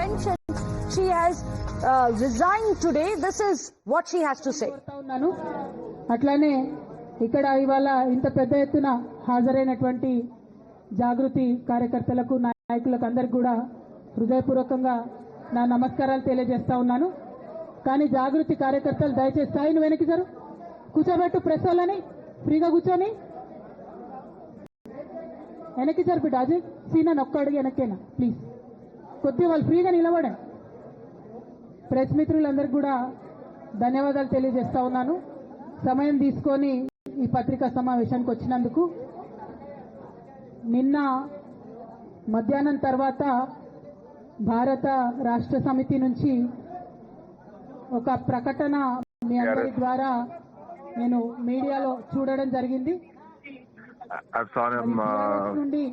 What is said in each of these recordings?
mentioned she has resigned today. This is what she has to say. అట్లానే ఇక్కడ ఇవాళ ఇంత పెద్ద ఎత్తున హాజరైనటువంటి జాగృతి కార్యకర్తలకు నాయకులకు అందరికీ కూడా హృదయపూర్వకంగా నా నమస్కారాలు తెలియజేస్తా ఉన్నాను. కానీ జాగృతి కార్యకర్తలు దయచేసి స్థాయిని వెనక్కి జరు కూర్చోబెట్టు, ప్రెస్ వాళ్ళని ఫ్రీగా కూర్చొని వెనక్కి జరు బిడ్డ. అజయ్ సీనా ఒక్క అడుగు వెనక్కేనా ప్లీజ్, కొద్దిగా వాళ్ళు ఫ్రీగా నిలబడండి. ప్రెస్ మిత్రులందరికీ కూడా ధన్యవాదాలు తెలియజేస్తా ఉన్నాను సమయం తీసుకొని ఈ పత్రికా సమావేశానికి వచ్చినందుకు. నిన్న మధ్యాహ్నం తర్వాత భారత రాష్ట్ర సమితి నుంచి ఒక ప్రకటన మీ అందరి ద్వారా నేను మీడియాలో చూడడం జరిగింది. నుండి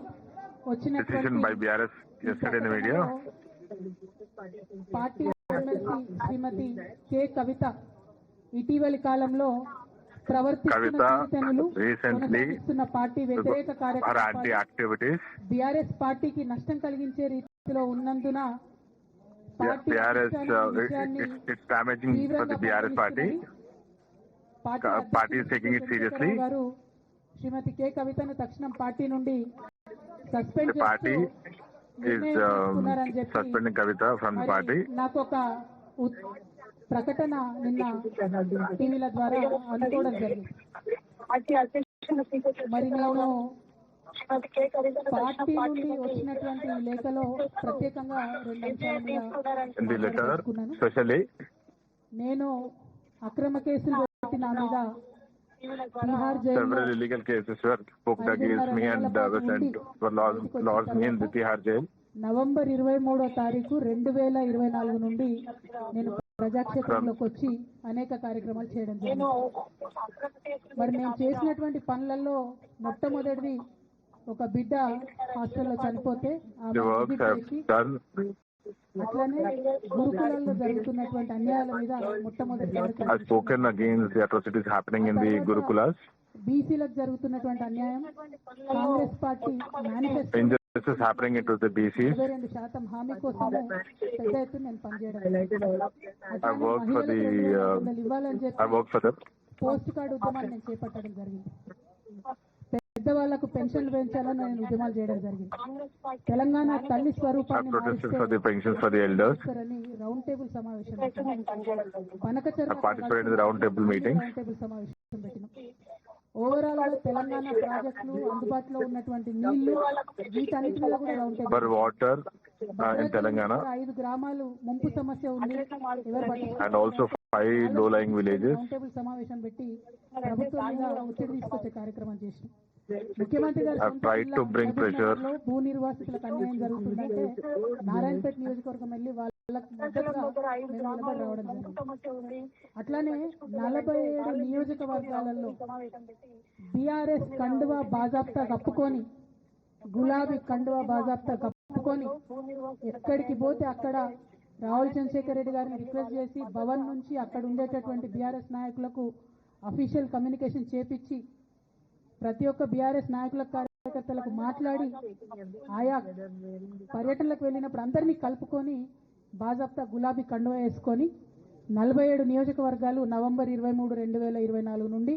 వచ్చినటువంటి పార్టీ ఎమ్మెల్సీ శ్రీమతి కె కవిత ఇటీవలి కాలంలో ప్రవర్తిస్తున్న పార్టీ వ్యతిరేక కార్యక్రమాలు బీఆర్ఎస్ పార్టీకి నష్టం కలిగించే రీతిలో ఉన్నందున గారు శ్రీమతి కె కవితను తక్షణం పార్టీ నుండి సస్పెండ్ నాకు ఒక ప్రకటన నిన్న టీవీల ద్వారా అందుకోవడం జరిగింది. మరి నేను పార్టీ నుండి వచ్చినటువంటి లేఖలో ప్రత్యేకంగా 2 అంశాల మీద నేను అక్రమ కేసులు పెట్టి నా మీద తిహార్ జైలు నవంబర్ 23వ తారీఖు 2024 నుండి నేను ప్రజాక్షేత్రంలోకి వచ్చి అనేక కార్యక్రమాలు చేయడం జరిగింది. మరి నేను చేసినటువంటి పనులలో మొట్టమొదటిది ఒక బిడ్డ హాస్టల్లో చనిపోతే అట్లానే గురుకులాల్లో జరుగుతున్నటువంటి అన్యాయాల మీద మొట్టమొదటి బీసీలకు జరుగుతున్నటువంటి అన్యాయం కాంగ్రెస్ పార్టీ మేనిఫెస్టో హామీ కోసం పెద్ద ఎత్తున నేను పనిచేయడం ఇవ్వాలని చెప్పి పోస్ట్ కార్డు ఉద్యమాన్ని నేను చేపట్టడం జరిగింది. పెద్దవాళ్లకు పెన్షన్లు పెంచాలని నేను ఉద్యమాలు చేయడం జరిగింది. తెలంగాణ తల్లి స్వరూపాన్ని రౌండ్ టేబుల్ సమావేశం రౌండ్ టేబుల్ సమావేశం పెట్టినాం. ఓవరాల్ గా తెలంగాణ ప్రాజెక్టులు అందుబాటులో ఉన్నటువంటి నీళ్లు వీటన్నిటి మీద కూడా రౌండ్ టేబుల్ 5 గ్రామాలు ముంపు సమస్య ఉంది, రౌండ్ టేబుల్ సమావేశం పెట్టి ప్రభుత్వం మీద ఒత్తిడి తీసుకొచ్చే కార్యక్రమం చేసినాం. ముఖ్యమంత్రి గారు భూ నిర్వాసితులకు అన్యాయం జరుగుతుందంటే నారాయణపేట నియోజకవర్గం వెళ్ళి వాళ్ళకి మద్దతుగా నిలబడి రావడం జరిగింది. అట్లానే 47 నియోజకవర్గాలలో బీఆర్ఎస్ కండువా బాజాప్తా కప్పుకొని, గులాబీ కండువా బాజాప్తా కప్పుకొని ఎక్కడికి పోతే అక్కడ రావుల చంద్రశేఖర్ రెడ్డి గారిని రిక్వెస్ట్ చేసి భవన్ నుంచి అక్కడ ఉండేటటువంటి బీఆర్ఎస్ నాయకులకు అఫీషియల్ కమ్యూనికేషన్ చేపించి ప్రతి ఒక్క బీఆర్ఎస్ నాయకుల కార్యకర్తలకు మాట్లాడి ఆయా పర్యటనలకు వెళ్ళినప్పుడు అందరినీ కలుపుకొని బాజాప్తా గులాబీ కండువా వేసుకొని 47 నియోజకవర్గాలు నవంబర్ 23, 2024 నుండి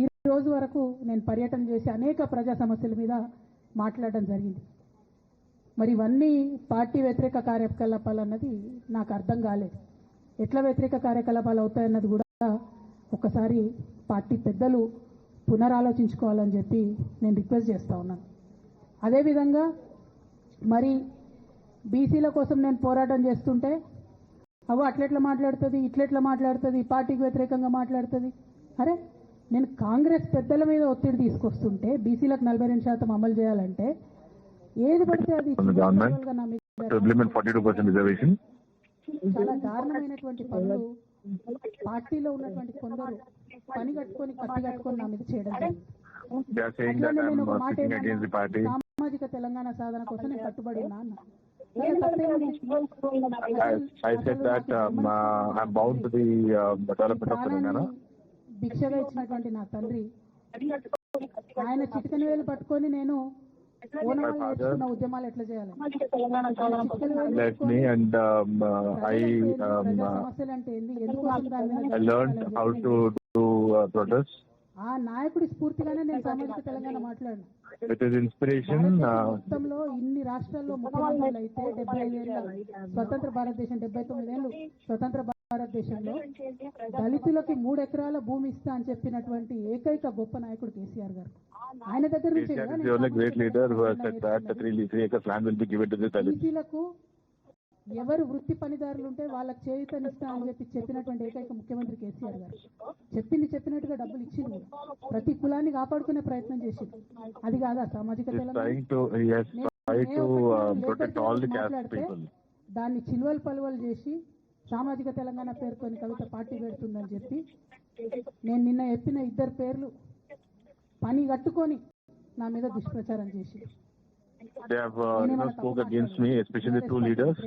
ఈ రోజు వరకు నేను పర్యటన చేసి అనేక ప్రజా సమస్యల మీద మాట్లాడడం జరిగింది. మరి ఇవన్నీ పార్టీ వ్యతిరేక కార్యకలాపాలు అన్నది నాకు అర్థం కాలేదు. ఎట్లా వ్యతిరేక కార్యకలాపాలు అవుతాయన్నది కూడా ఒకసారి పార్టీ పెద్దలు పునరాలోచించుకోవాలని చెప్పి నేను రిక్వెస్ట్ చేస్తూ ఉన్నాను. అదేవిధంగా మరి బీసీల కోసం నేను పోరాటం చేస్తుంటే అట్లెట్లా మాట్లాడుతుంది, ఇట్లెట్లా మాట్లాడుతుంది, పార్టీకి వ్యతిరేకంగా మాట్లాడుతుంది. అరే నేను కాంగ్రెస్ పెద్దల మీద ఒత్తిడి తీసుకొస్తుంటే బీసీలకు 42% అమలు చేయాలంటే ఏది పడితే అది చాలా దారుణమైనటువంటి పనులు పార్టీలో ఉన్నటువంటి కొందరు పని కట్టుకొని కత్తి కట్టుకొని నా మీద చేయడం సామాజిక తెలంగాణ సాధన కోసం నేను కట్టుబడి ఉన్నా అన్న. భిక్షగా ఇచ్చినటువంటి నా తండ్రి ఆయన చిటికని వేలు పట్టుకొని నేను ఓనమాలు నేర్చుకున్న ఉద్యమాలు ఎట్లా చేయాలి, Let me and ప్రజా సమస్యలు అంటే ఏంది, ఎందుకోసం దాని మీద I learned how to do protest. ఆ నాయకుడి స్ఫూర్తిగానే నేను సామాజిక తెలంగాణ మాట్లాడినా. With his inspiration, మొత్తంలో ఇన్ని రాష్ట్రాల్లో ముఖ్యమంత్రులు అయితే 75 ఏళ్ళ స్వతంత్ర భారతదేశం, 79 ఏళ్ళు స్వతంత్ర భారతదేశంలో దళితులకి 3 ఎకరాల భూమి ఇస్తా అని చెప్పినటువంటి ఏకైక గొప్ప నాయకుడు కేసీఆర్ గారు. ఆయన దగ్గర నుంచి KCR is the only great leader who has said that the 3 acres land will be given to the Dalits. బీసీలకు ఎవరు వృత్తి పనిదారులు ఉంటే వాళ్ళకి చేయూతనిస్తా అని చెప్పినటువంటి ఏకైక ముఖ్యమంత్రి కేసీఆర్ గారు. చెప్పినట్టుగా డబ్బులు ఇచ్చింది కూడా. ప్రతి కులాన్ని కాపాడుకునే ప్రయత్నం చేసింది. అది కాదా సామాజిక Telangana? He has tried to protect all the caste people. దాన్ని చిల్వలు పలువలు చేసి సామాజిక తెలంగాణ పేరుతో కవిత పార్టీ పెడుతుందని చెప్పి నేను నిన్న చెప్పిన 2 పేర్లు పని కట్టుకొని నా మీద దుష్ప్రచారం చేసి They have spoke against me, especially 2 leaders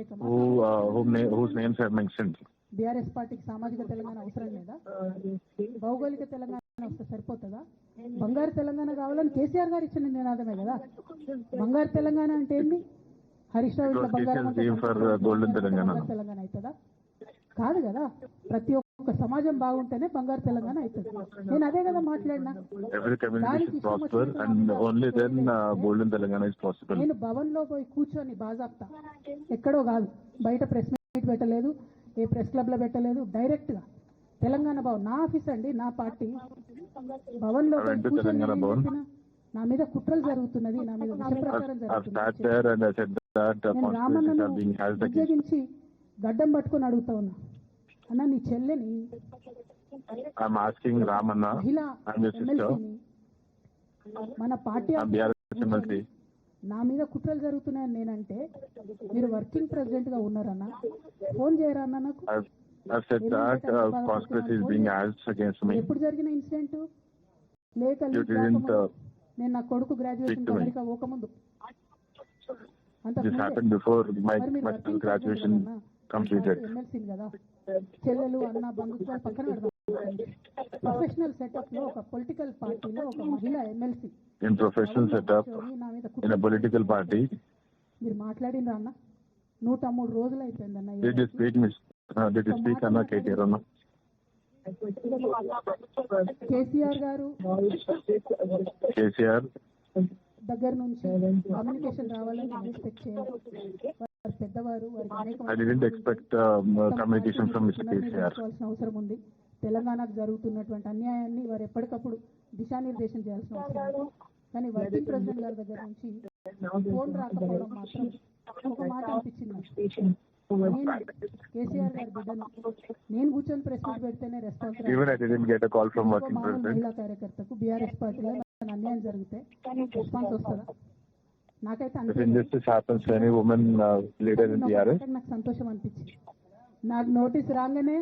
whose names I have mentioned. BRS పార్టీకి సామాజిక తెలంగాణ అవసరం లేదా? భౌగోళిక తెలంగాణ వస్తే సరిపోతుందా? బంగారు తెలంగాణ కావాలని కేసీఆర్ గారు ఇచ్చిన నినాదమే కదా. బంగారు తెలంగాణ అంటే ఏంటి? హరీష్ రావు ఇట్లా బంగారం తెలంగాణ అవుతుందా? కాదు కదా. ప్రతి ఒక్క సమాజం బాగుంటేనే బంగారు తెలంగాణ అవుతుంది. నేను అదే కదా మాట్లాడినా. నేను భవన్ లో పోయి కూర్చొని బాజాప్తా, ఎక్కడో కాదు, బయట ప్రెస్ మీట్ పెట్టలేదు, ఏ ప్రెస్ క్లబ్ లో పెట్టలేదు, డైరెక్ట్ గా తెలంగాణ భవన్ నా ఆఫీస్ అండి, నా పార్టీ భవన్ లో నా మీద కుట్రలు జరుగుతున్నది, నా మీద విష ప్రచారం జరుగుతున్నది. రామన్నను ఉద్యోగించి గడ్డం పట్టుకొని అడుగుతా ఉన్నా, అన్న నీ చెల్లెని మహిళా ఎమ్మెల్సీని మన పార్టీ నా మీద కుట్రలు జరుగుతున్నాయని నేనంటే మీరు వర్కింగ్ ప్రెసిడెంట్ గా ఉన్నారన్న, ఫోన్ చేయరా అన్న నాకు. ఎప్పుడు జరిగిన ఇన్సిడెంట్? లేక నేను నా కొడుకు గ్రాడ్యుయేషన్ అమెరికా పోకముందు ఎమ్మెల్సీ కదా. చెల్లెలు అన్న బంధుత్వాలు పక్కన పెడదాం. ప్రొఫెషనల్ సెటప్ లో ఒక పొలిటికల్ పార్టీలో ఒక మహిళా ఎమ్మెల్సీ మీరు మాట్లాడినరా అన్న? 103 రోజులు అయిపోయిందన్న. కేసీఆర్ గారు దగ్గర నుంచి కమ్యూనికేషన్ రావాలని ఎక్స్పెక్ట్ చేయాలి. పెద్దవారు అవసరం ఉంది. తెలంగాణకు జరుగుతున్నటువంటి అన్యాయాన్ని వారు ఎప్పటికప్పుడు దిశానిర్దేశం చేయాల్సిన అవసరం ఉంది. కానీ వర్కింగ్ ప్రెసిడెంట్ గారి దగ్గర నుంచి ఫోన్ రాకపోవడం మాత్రం ఒక మాట అనిపించింది. నేను కేసీఆర్ గారి బిడ్డను, నేను కూర్చొని ప్రెస్ మీట్ పెడితేనే రెస్పాన్స్. మహిళా కార్యకర్తకు బీఆర్ఎస్ పార్టీలో అన్యాయం జరిగితే రెస్పాన్స్ వస్తుందా? నాకైతే నాకు సంతోషం అనిపించింది. నాకు నోటీస్ రాగానే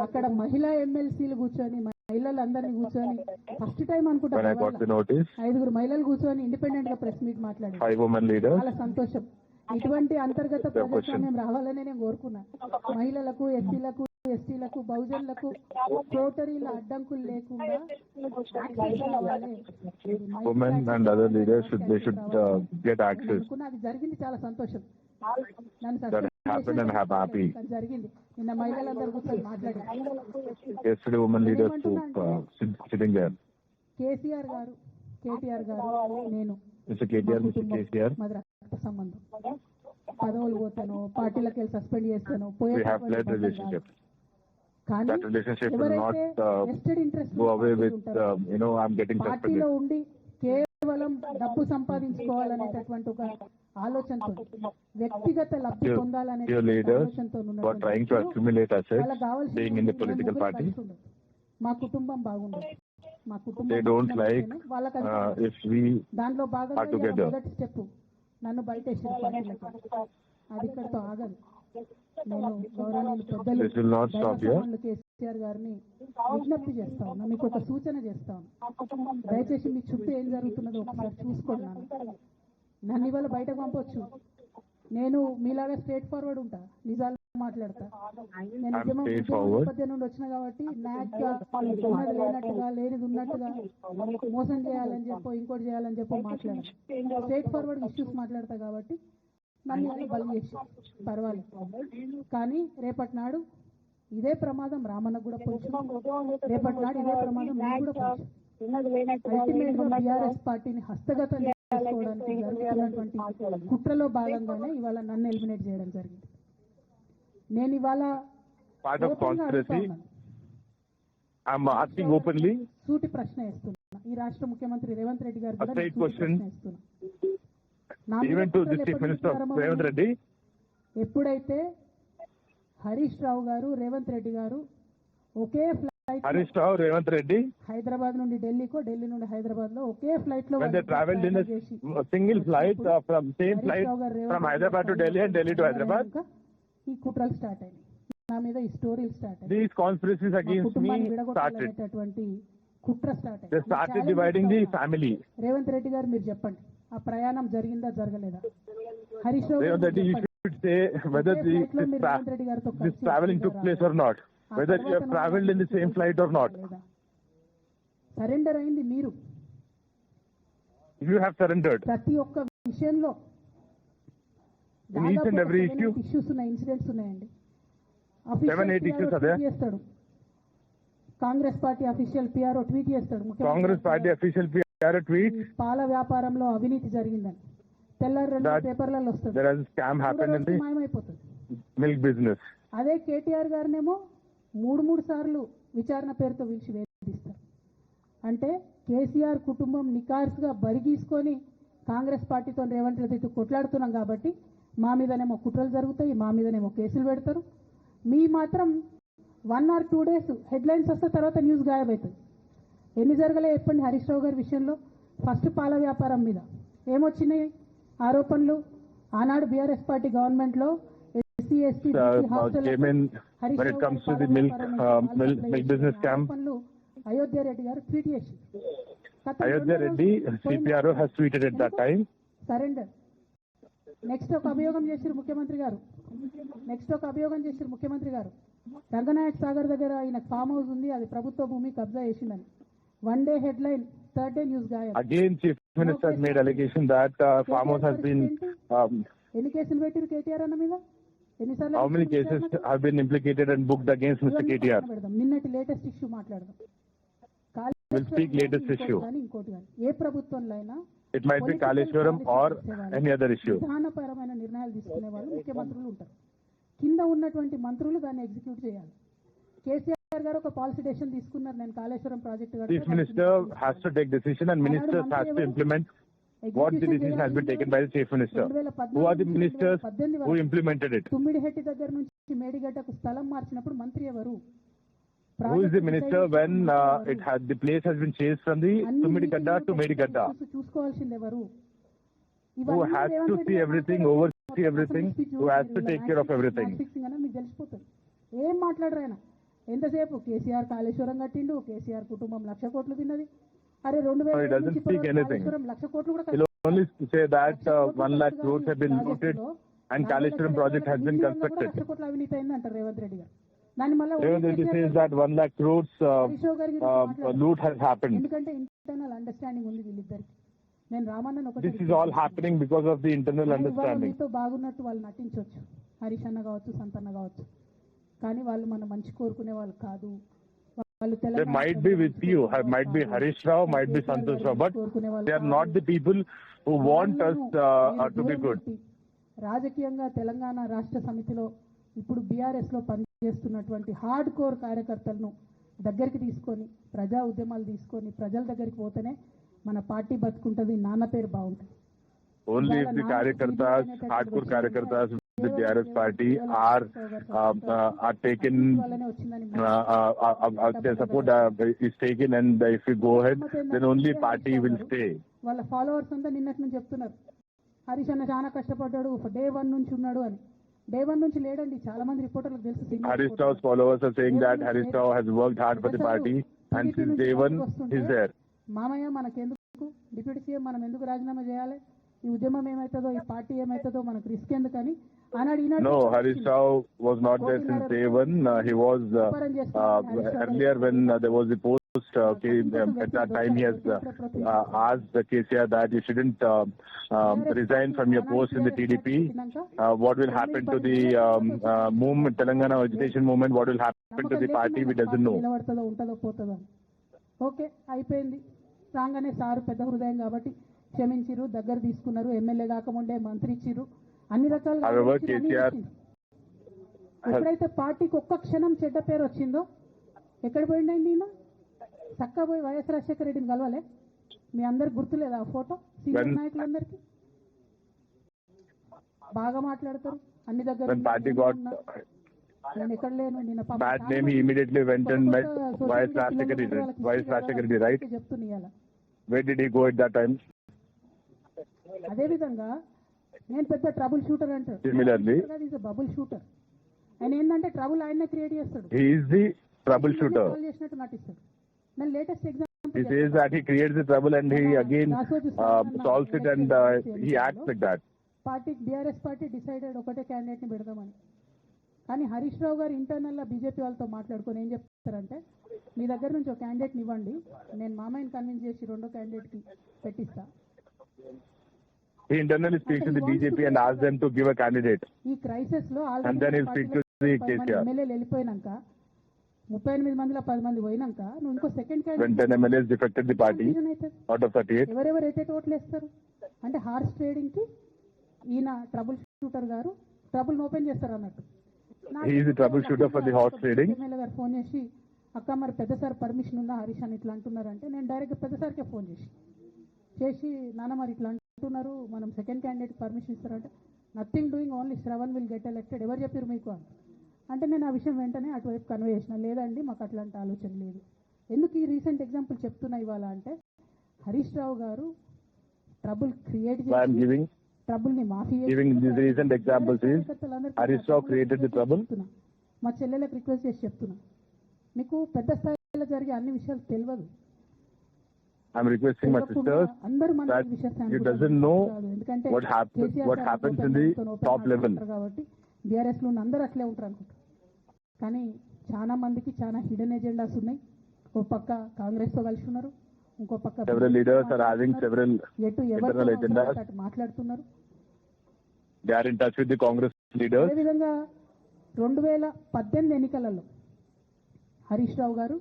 అక్కడ మహిళా ఎమ్మెల్సీలు కూర్చొని, మహిళలందరినీ కూర్చొని, ఫస్ట్ టైం అనుకుంటా 5 మహిళలు కూర్చొని ఇండిపెండెంట్ గా ప్రెస్ మీట్ మాట్లాడారు. చాలా సంతోషం. ఇటువంటి అంతర్గత ప్రజాస్వామ్యం రావాలని నేను కోరుకున్నా. మహిళలకు, ఎస్సీలకు, ఎస్టీలకు, బహుజనులకు కోటరీల అడ్డంకులు లేకుండా అది జరిగింది. చాలా సంతోషం. జరిగింది. నిన్న మహిళలందరూ కూర్చొని మాట్లాడారు. కేసీఆర్ గారు, కేటీఆర్ గారు, నేను మాది రక్త సంబంధం. పదవులు పోతాను, పార్టీలకు వెళ్ళి సస్పెండ్ చేస్తాను, కానీ ఎవరైతే వెస్టెడ్ ఇంట్రెస్ట్ పార్టీలో ఉండి కేవలం డబ్బు సంపాదించుకోవాలనేటటువంటి ఒక ఆలోచనతో, వ్యక్తిగత లబ్ధి పొందాలనే ఆలోచనతో వాళ్ళకి కావాల్సిన మా కుటుంబం బాగుండదు, మా కుటుంబం వాళ్ళకి దాంట్లో భాగంగా మొదటి స్టెప్ నన్ను బయటేసి పార్టీలకి. అది ఇక్కడితో ఆగదు. నేను గౌరవనీయులు పెద్దలు కేసీఆర్ గారిని విజ్ఞప్తి చేస్తా ఉన్నా, మీకు ఒక సూచన చేస్తా ఉన్నా. దయచేసి మీ చుట్టూ ఏం జరుగుతున్నదో ఒకసారి చూసుకోండి. నన్ను ఇవాళ బయటకు పంపొచ్చు, నేను మీలాగా స్ట్రేట్ ఫార్వర్డ్ ఉంటా, నిజాలు మాట్లాడతా. నేను I'm straightforward. నేపథ్యం నుండి వచ్చిన కాబట్టి నాక్గా ఉన్నది లేనట్టుగా లేనిది ఉన్నట్టుగా మోసం చేయాలని చెప్పో ఇంకోటి చేయాలని చెప్పో మాట్లాడను. స్ట్రేట్ ఫార్వర్డ్ ఇష్యూస్ మాట్లాడతా కాబట్టి నన్ను ఇలా బలి చేసి పర్వాలేదు. కానీ రేపటి నాడు ఇదే ప్రమాదం రామన్నకు కూడా పొంచు, రేపటి నాడు ఇదే ప్రమాదం మీకు కూడా పొంచు. అల్టిమేట్ గా బీఆర్ఎస్ పార్టీని హస్తగతం చేసుకోవడానికి జరుగుతున్నటువంటి కుట్రలో భాగంగానే ఇవాళ నన్ను ఎలిమినేట్ చేయడం జరిగింది. నేను ఇవాళ Part of conspiracy. I'm asking openly. సూటి ప్రశ్న వేస్తున్నా ఈ రాష్ట్ర ముఖ్యమంత్రి రేవంత్ రెడ్డి గారు కూడా A straight నేను సూటి question. ప్రశ్న వేస్తున్నా. నా మీద Even to కుట్రలు the Chief ఎప్పటి Minister నుంచి of ప్రారంభమైంది? Revanth Reddy. ఎప్పుడైతే హరీష్ రావు గారు రేవంత్ రెడ్డి గారు ఒకే flight Harish Rao, Revanth Reddy. Hyderabad నుండి ఢిల్లీకో, ఢిల్లీ నుండి హైదరాబాద్ లో ఒకే ఫ్లైట్ లో When they travelled in a single flight from same flight from Hyderabad to Delhi and Delhi to Hyderabad. ఈ కుట్రలు స్టార్ట్ అయినాయి, నా మీద ఈ స్టోరీలు స్టార్ట్ అయినాయి, These conspiracies మా against కుటుంబాన్ని me started. విడగొట్టాలనేటటువంటి కుట్ర స్టార్ట్ They అయింది. started ఛాలెంజ్ dividing the చేస్తా ఉన్నా. family. రేవంత్ రెడ్డి గారు మీరు చెప్పండి, ఆ ప్రయాణం జరిగిందా జరగలేదా? హరీష్ రావు గారు Revanth Reddy, you చెప్పండి. should say whether okay flight లో మీరు రేవంత్ రెడ్డి గారితో this కలిసి travelling took వచ్చారా? place or not. ఆ Whether తర్వాత you have travelled in the same flight or not. లేదా? సరెండర్ అయింది మీరు. You have surrendered. ప్రతి ఒక్క విషయంలో In each and every issue. Issues ఉన్నాయి, ఇన్సిడెంట్స్ ఉన్నాయండి. 7-8 issues are there. ట్వీట్ చేస్తాడు, Congress party official PRO tweet చేస్తాడు, Congress party official PR tweet ఈ పాల వ్యాపారంలో అవినీతి జరిగిందని తెల్లారి రెండు That పేపర్లలో వస్తుంది, there has a scam happened in the మాయమైపోతుంది. milk business. అదే కేటీఆర్ గారినేమో మూడు సార్లు విచారణ పేరుతో పిలిచి వేధిస్తారు. అంటే కేసీఆర్ కుటుంబం నికార్స్గా బరిగీసుకొని కాంగ్రెస్ పార్టీతో రేవంత్ రెడ్డితో కొట్లాడుతున్నాం కాబట్టి మా మీదనేమో కుట్రలు జరుగుతాయి, మా మీదనేమో కేసులు పెడతారు. మీ మాత్రం 1 or 2 days హెడ్లైన్స్ వస్తే తర్వాత న్యూస్ గాయబవుతుంది. ఎన్ని జరగలే చెప్పండి హరీష్ రావు గారి విషయంలో? ఫస్ట్ పాల వ్యాపారం మీద ఏమొచ్చినాయి ఆరోపణలు? ఆనాడు బీఆర్ఎస్ పార్టీ గవర్నమెంట్ లో SC ST came in when it comes to the milk business scam. Ayodhya Reddy గారు ట్వీట్ చేసి Ayodhya Reddy, CPRO has tweeted at that time. Surrender. Next ఒక అభియోగం చేశారు ముఖ్యమంత్రి గారు, రంగనాయక్ సాగర్ దగ్గర ఆయన ఫామ్ హౌస్ ఉంది, అది ప్రభుత్వ భూమి కబ్జా చేసిందని. 1 day headline, 3rd day news గాయం. Again, Chief Minister made allegation that farm house has been. ఎన్ని కేసులు పెట్టారు కేటీఆర్ అన్న మీద? ఎన్నిసార్లు? How many cases have been implicated and booked against Mr. KTR? నిన్నటి లేటెస్ట్ ఇష్యూ మాట్లాడదాం. We'll speak latest issue. ఇంకోటి కానీ ఏ ప్రభుత్వంలో అయినా It might be Kaleshwaram or any other issue. విధానపరమైన నిర్ణయాలు తీసుకునే వాళ్ళు ముఖ్యమంత్రులు ఉంటారు, కింద ఉన్నటువంటి మంత్రులు దాన్ని ఎగ్జిక్యూట్ చేయాలి. కేసీఆర్ గారు ఒక పాలసీ డెసిషన్ తీసుకున్నారు, నేను Kaleshwaram project Chief Minister has to take decision and ministers has to implement what the decision has been taken by the Chief Minister. Who are the ministers who implemented it? Tummidihatti దగ్గర నుంచి మేడిగడ్డకు స్థలం మార్చినప్పుడు మంత్రి ఎవరు? Who is the minister when the place has been changed from the Tummidigadda to Medigadda? చూసుకోవాల్సింది ఎవరు? Who has to see everything, oversee everything, who has to take care of everything? మీకు తెలిసిపోతుంది. ఏం మాట్లాడరు ఆయన ఎంతసేపు? కేసీఆర్ కాళేశ్వరం కట్టిండు, కేసీఆర్ కుటుంబం 1,00,000 కోట్లు తిన్నది. అరే 2000 he doesn't speak anything. 1,00,000 కోట్లు కూడా He'll only say that 1 lakh crores have been looted and Kaleshwaram project has been constructed. 1,00,000 కోట్ల అవినీతి అయింది అంటారు రేవంత్ రెడ్డి గారు. దాన్ని మళ్ళీ Revanth Reddy says that 1 lakh crores loot has happened. ఎందుకంటే ఇంటర్నల్ అండర్స్టాండింగ్ ఉంది వీళ్ళిద్దరికి. నేను రామన్నను ఒకటి This is all happening because of the internal understanding. మీతో బాగున్నట్టు వాళ్ళు నటించవచ్చు, హరీష్ అన్న కావచ్చు, సంతన్న కావచ్చు, కానీ వాళ్ళు మన మంచి కోరుకునే వాళ్ళు కాదు. వాళ్ళు They might be with you, might be Harish Rao, might be Santosh Rao, but they are not the people who want us to be good. రాజకీయంగా తెలంగాణ రాష్ట్ర సమితిలో ఇప్పుడు బీఆర్ఎస్ లో పనిచేస్తున్నటువంటి హార్డ్ కోర్ కార్యకర్తలను దగ్గరికి తీసుకొని ప్రజా ఉద్యమాలు తీసుకొని ప్రజల దగ్గరికి పోతేనే మన పార్టీ బతుకుంటది, నాన్న పేరు బాగుంటుంది. Only if the Karyakartas, hardcore Karyakartas of the BRS party are taken, their support is taken, and if you go ahead, then only party will stay. వాళ్ళ ఫాలోవర్స్ అంతా నిన్నటి నుంచి చెప్తున్నారు హరీష్ అన్న చాలా కష్టపడ్డాడు, day 1 నుంచి ఉన్నాడు అని. day 1 నుంచి లేడండి, చాలా మంది రిపోర్టర్లకు తెలుసు. Harish Rao's followers are saying that Harish Rao has worked hard for the party, and since day 1 he's there. మామయ్య మనకెందుకు డిప్యూటీ సీఎం, మనం ఎందుకు రాజీనామా చేయాలి? ఈ ఉద్యమం ఏమవుతుందో ఈ పార్టీ ఏమవుతుందో మనకు రిస్క్ ఎందుకని ఆనాడు ఈనాడు No, Harish Rao was not there since day one. He was earlier when there was the post. At that time, he has asked KCR that you shouldn't resign from your post in the TDP. What will happen to the movement, Telangana agitation movement? What will happen to the party? We doesn't know. నిలబడుతుందో ఉంటుందో పోతుందో okay అయిపోయింది రాగానే sir పెద్ద హృదయం కాబట్టి క్షమించిరు దగ్గర తీసుకున్నారు MLA కాకముందే మంత్రి ఇచ్చిరు అన్ని రకాలుగా However, ఇచ్చిరు, అన్ని KCR ఇచ్చింది. ఎప్పుడైతే పార్టీకి ఒక్క క్షణం చెడ్డ పేరు వచ్చిందో ఎక్కడ పోయిండండి ఈయన చక్కా పోయి వైఎస్ రాజశేఖర రెడ్డిని కలవాలే మీ అందరికి గుర్తులేదా ఆ ఫోటో సీనియర్ నాయకులందరికీ బాగా మాట్లాడతారు అన్ని దగ్గర When party got నేను ఎక్కడ లేను నిన్న bad name, he immediately went and met Vice Rajshekar Reddy, right? చెప్తున్నా ఇవాళ Where did he go at that time? అదే విధంగా నేను పెద్ద ట్రబుల్ షూటర్ అంటారు Similarly, బబుల్ షూటర్ ఆయన ఏంటంటే ట్రబుల్ ఆయనే క్రియేట్ చేస్తాడు he is the troubleshooter. Call చేసినట్టు నటిస్తాడు నేను latest He says that he creates the trouble and he again solves it and he acts like that. Party BRS party decided ఒకటే candidate ని పెడదామని కానీ హరీష్ రావు గారు ఇంటర్నల్ గా బీజేపీ వాళ్ళతో మాట్లాడుకొని ఏం చెప్తారంటే మీ దగ్గర నుంచి ఒక క్యాండిడేట్ ఇవ్వండి నేను మామయ్యని కన్విన్స్ చేసి రెండో క్యాండిడేట్ కి పెట్టిస్తా He internally speaks to the BJP and asks them to give a candidate. ఈ క్రైసిస్ లో And then he'll speak to the KCR. ఎమ్మెల్యేలు వెళ్ళిపోయినాక 38 మందిలో 10 మంది పోయినాక నువ్వు ఇంకో second When 10 MLAs defected the party candidate out of 38, ఎవరెవరు అయితే ఓట్లు వేస్తారు అంటే హార్స్ ట్రేడింగ్ కి ఈయన ట్రబుల్ షూటర్ గారు ట్రబుల్ ఓపెన్ చేస్తారు అన్నట్టు he is the troubleshooter for the horse trading. MLA గారు ఫోన్ చేసి అక్క మరి పెద్ద సార్ పర్మిషన్ ఉందా హరీష్ అని ఇట్లా అంటున్నారంటే నేను డైరెక్ట్ పెద్ద సార్కే ఫోన్ చేసి నాన్న మరి ఇట్లా అంటున్నారు మనం సెకండ్ క్యాండిడేట్ పర్మిషన్ ఇస్తారంటే nothing doing only Shravan will get elected ఎవరు చెప్పారు మీకు అని అంటే నేను ఆ విషయం వెంటనే అటువైపు కన్వే చేసిన లేదండి మాకు అట్లాంటి ఆలోచన లేదు ఎందుకు ఈ రీసెంట్ ఎగ్జాంపుల్ చెప్తున్నా ఇవాళ అంటే హరీష్ రావు గారు trouble create So I am trouble ని మాఫీ giving these recent examples is Harish Rao created the trouble. మా చెల్లెలకు రిక్వెస్ట్ చేసి చెప్తున్నా మీకు పెద్ద స్థాయిలో జరిగే అన్ని విషయాలు తెలియదు I'm requesting my sisters అందరూ మన that విషయం you doesn't know ఎందుకంటే what happens in the top level. కాబట్టి బీఆర్ఎస్ లో అందరూ అట్లే ఉంటారు అనుకుంటా కానీ చాలా మందికి చాలా హిడెన్ ఎజెండాస్ ఉన్నాయి ఓ పక్క కాంగ్రెస్ తో కలిసి ఉన్నారు ఇంకో పక్క Several leaders are having several ఎటు internal agendas. ఎవరు మాట్లాడుతున్నారు They are in touch with the Congress leaders. అదేవిధంగా 2018 ఎన్నికలలో హరీష్ రావు గారు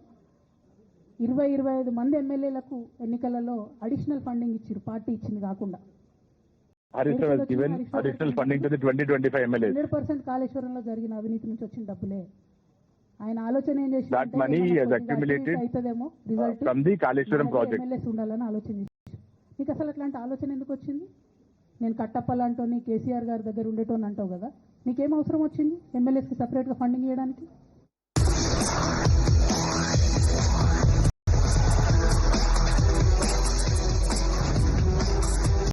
25 మంది ఎమ్మెల్యేలకు ఎన్నికలలో అడిషనల్ ఫండింగ్ ఇచ్చారు పార్టీ ఇచ్చింది కాకుండా Harish Rao has given additional funding to the 2025 MLAs. 100% కాళేశ్వరంలో జరిగిన అవినీతి నుంచి వచ్చిన డబ్బులే ఆయన ఆలోచన ఏం చేసి That money he has accumulated అవుతుందేమో result from the Kaleshwaram project. MLAs ఉండాలని ఆలోచన చేసి నీకు అసలు అట్లాంటి ఆలోచన ఎందుకు వచ్చింది నేను కట్టప్పలాంటోని కేసీఆర్ గారి దగ్గర ఉండేటోని అంటావు కదా నీకేం అవసరం వచ్చింది ఎమ్మెల్యేస్కి సపరేట్గా ఫండింగ్ ఇవ్వడానికి